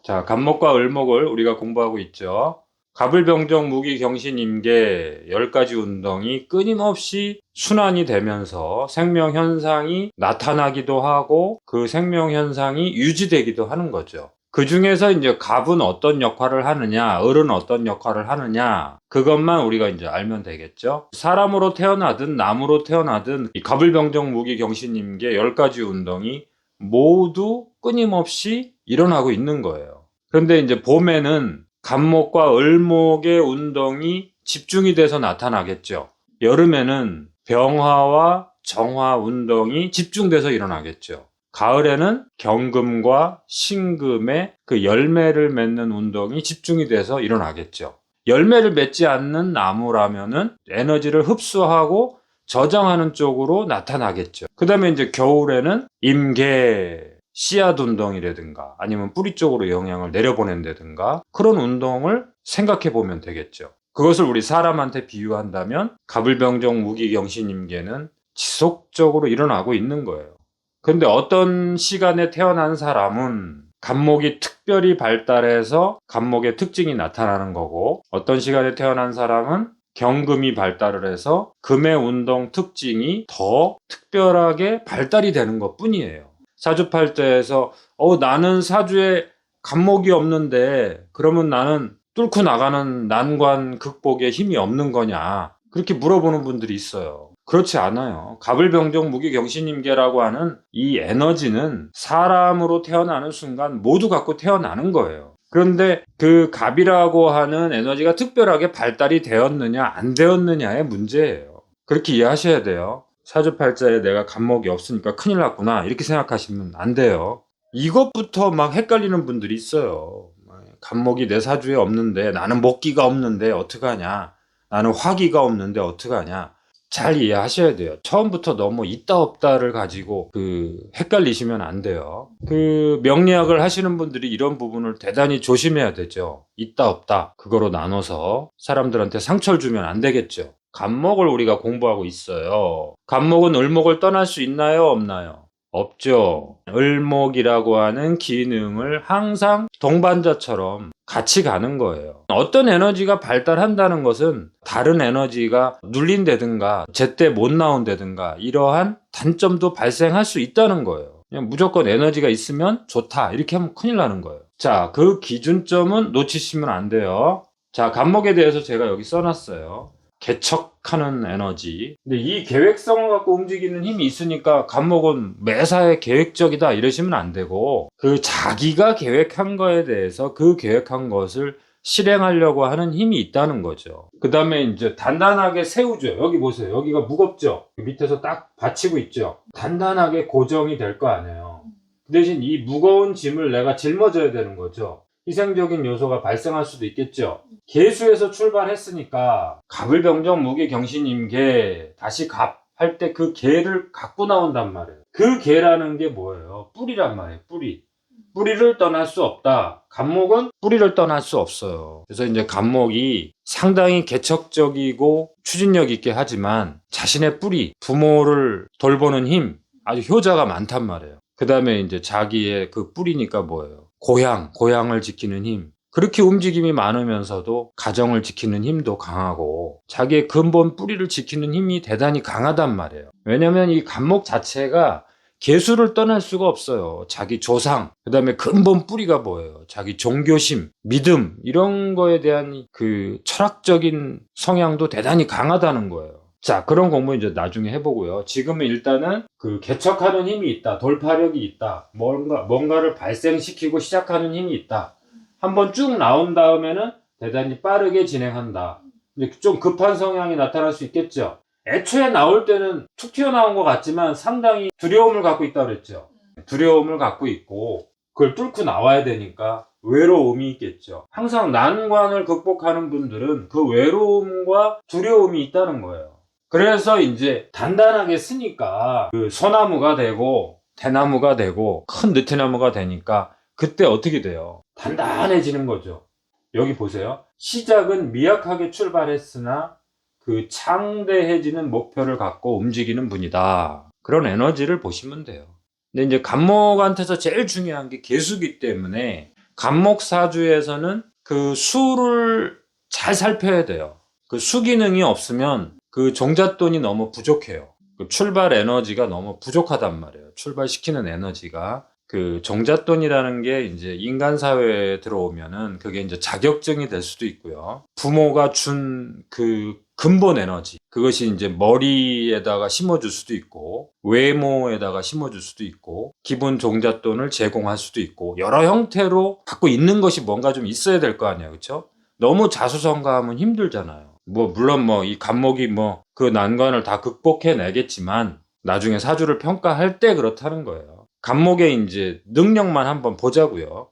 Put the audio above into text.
자, 갑목과 을목을 우리가 공부하고 있죠. 갑을병정 무기경신임계 10가지 운동이 끊임없이 순환이 되면서 생명현상이 나타나기도 하고 그 생명현상이 유지되기도 하는 거죠. 그 중에서 이제 갑은 어떤 역할을 하느냐, 을은 어떤 역할을 하느냐, 그것만 우리가 이제 알면 되겠죠. 사람으로 태어나든 나무로 태어나든 이 갑을병정 무기경신임계 10가지 운동이 모두 끊임없이 일어나고 있는 거예요. 그런데 이제 봄에는 갑목과 을목의 운동이 집중이 돼서 나타나겠죠. 여름에는 병화와 정화 운동이 집중돼서 일어나겠죠. 가을에는 경금과 신금의 그 열매를 맺는 운동이 집중이 돼서 일어나겠죠. 열매를 맺지 않는 나무라면은 에너지를 흡수하고 저장하는 쪽으로 나타나겠죠. 그 다음에 이제 겨울에는 임계, 씨앗 운동이라든가 아니면 뿌리 쪽으로 영향을 내려보낸다든가 그런 운동을 생각해 보면 되겠죠. 그것을 우리 사람한테 비유한다면 갑을병정 무기경신임계는 지속적으로 일어나고 있는 거예요. 근데 어떤 시간에 태어난 사람은 갑목이 특별히 발달해서 갑목의 특징이 나타나는 거고, 어떤 시간에 태어난 사람은 경금이 발달을 해서 금의 운동 특징이 더 특별하게 발달이 되는 것 뿐이에요. 사주팔자에서 나는 사주에 갑목이 없는데 그러면 나는 뚫고 나가는 난관 극복에 힘이 없는 거냐, 그렇게 물어보는 분들이 있어요. 그렇지 않아요. 갑을병정 무기경신임계라고 하는 이 에너지는 사람으로 태어나는 순간 모두 갖고 태어나는 거예요. 그런데 그 갑이라고 하는 에너지가 특별하게 발달이 되었느냐 안 되었느냐의 문제예요. 그렇게 이해하셔야 돼요. 사주팔자에 내가 갑목이 없으니까 큰일 났구나 이렇게 생각하시면 안 돼요. 이것부터 막 헷갈리는 분들이 있어요. 갑목이 내 사주에 없는데, 나는 목기가 없는데 어떡하냐, 나는 화기가 없는데 어떡하냐. 잘 이해하셔야 돼요. 처음부터 너무 있다 없다를 가지고 헷갈리시면 안 돼요. 명리학을 하시는 분들이 이런 부분을 대단히 조심해야 되죠. 있다 없다 그거로 나눠서 사람들한테 상처를 주면 안 되겠죠. 갑목을 우리가 공부하고 있어요. 갑목은 을목을 떠날 수 있나요, 없나요? 없죠. 을목이라고 하는 기능을 항상 동반자처럼 같이 가는 거예요. 어떤 에너지가 발달한다는 것은 다른 에너지가 눌린다든가 제때 못 나온다든가 이러한 단점도 발생할 수 있다는 거예요. 그냥 무조건 에너지가 있으면 좋다 이렇게 하면 큰일 나는 거예요. 자, 그 기준점은 놓치시면 안 돼요. 자, 갑목에 대해서 제가 여기 써놨어요. 개척하는 에너지. 근데 이 계획성을 갖고 움직이는 힘이 있으니까 갑목은 매사에 계획적이다 이러시면 안 되고, 자기가 계획한 거에 대해서 그 계획한 것을 실행하려고 하는 힘이 있다는 거죠. 그 다음에 이제 단단하게 세우죠. 여기 보세요. 여기가 무겁죠. 밑에서 딱 받치고 있죠. 단단하게 고정이 될 거 아니에요. 그 대신 이 무거운 짐을 내가 짊어져야 되는 거죠. 희생적인 요소가 발생할 수도 있겠죠. 계수에서 출발했으니까 갑을병정 무기경신임계 다시 갑 할 때 그 계를 갖고 나온단 말이에요. 그 계라는 게 뭐예요? 뿌리란 말이에요. 뿌리를 떠날 수 없다. 갑목은 뿌리를 떠날 수 없어요. 그래서 이제 갑목이 상당히 개척적이고 추진력 있게 하지만 자신의 뿌리, 부모를 돌보는 힘, 아주 효자가 많단 말이에요. 그 다음에 이제 자기의 그 뿌리니까 뭐예요? 고향을 지키는 힘. 그렇게 움직임이 많으면서도 가정을 지키는 힘도 강하고 자기의 근본 뿌리를 지키는 힘이 대단히 강하단 말이에요. 왜냐면 이 갑목 자체가 계수를 떠날 수가 없어요. 자기 조상, 그 다음에 근본 뿌리가 뭐예요? 자기 종교심, 믿음, 이런 거에 대한 그 철학적인 성향도 대단히 강하다는 거예요. 자, 그런 공부 이제 나중에 해보고요. 지금은 일단은 개척하는 힘이 있다, 돌파력이 있다, 뭔가를 발생시키고 시작하는 힘이 있다. 한번 쭉 나온 다음에는 대단히 빠르게 진행한다. 좀 급한 성향이 나타날 수 있겠죠. 애초에 나올 때는 툭 튀어나온 것 같지만 상당히 두려움을 갖고 있다고 그랬죠. 두려움을 갖고 있고 그걸 뚫고 나와야 되니까 외로움이 있겠죠. 항상 난관을 극복하는 분들은 그 외로움과 두려움이 있다는 거예요. 그래서 이제 단단하게 쓰니까 소나무가 되고 대나무가 되고 큰 느티나무가 되니까 그때 어떻게 돼요? 단단해지는 거죠. 여기 보세요. 시작은 미약하게 출발했으나 창대해지는 목표를 갖고 움직이는 분이다. 그런 에너지를 보시면 돼요. 근데 이제 갑목한테서 제일 중요한 게 개수기 때문에 갑목사주에서는 그 수를 잘 살펴야 돼요. 그 수 기능이 없으면 그 종잣돈이 너무 부족해요. 그 출발 에너지가 너무 부족하단 말이에요. 출발시키는 에너지가. 그 종잣돈이라는 게 이제 인간 사회에 들어오면은 그게 이제 자격증이 될 수도 있고요. 부모가 준 그 근본 에너지. 그것이 이제 머리에다가 심어줄 수도 있고, 외모에다가 심어줄 수도 있고, 기본 종잣돈을 제공할 수도 있고, 여러 형태로 갖고 있는 것이 뭔가 좀 있어야 될 거 아니에요. 그쵸? 너무 자수성가하면 힘들잖아요. 물론 이 갑목이 그 난관을 다 극복해내겠지만, 나중에 사주를 평가할 때 그렇다는 거예요. 갑목의 이제 능력만 한번 보자고요.